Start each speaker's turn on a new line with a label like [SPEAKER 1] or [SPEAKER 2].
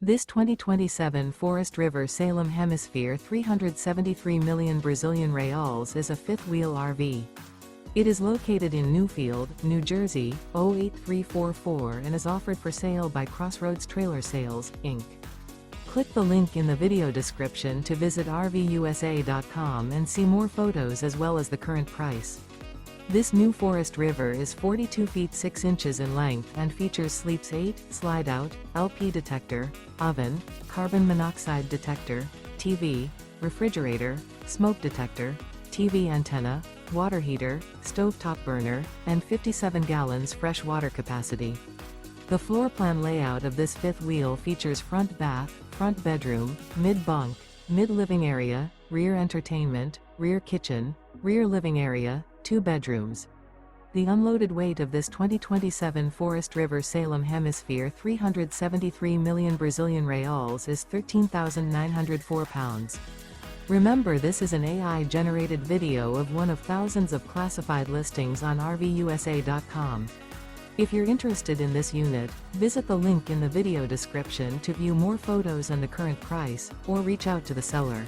[SPEAKER 1] This 2027 Forest River Salem Hemisphere 373 million Brazilian reals is a fifth-wheel RV. It is located in Newfield, New Jersey, 08344 and is offered for sale by Crossroads Trailer Sales, Inc. Click the link in the video description to visit RVUSA.com and see more photos as well as the current price. This new Forest River is 42 feet 6 inches in length and features Sleeps 8, Slideout, LP detector, oven, carbon monoxide detector, TV, refrigerator, smoke detector, TV antenna, water heater, stovetop burner, and 57 gallons fresh water capacity. The floor plan layout of this fifth wheel features front bath, front bedroom, mid-bunk, mid-living area, rear entertainment, rear kitchen, rear living area, 2 bedrooms. The unloaded weight of this 2027 Forest River Salem Hemisphere 373 million Brazilian reals is 13,904 pounds. Remember, this is an AI-generated video of one of thousands of classified listings on RVUSA.com. If you're interested in this unit, visit the link in the video description to view more photos and the current price, or reach out to the seller.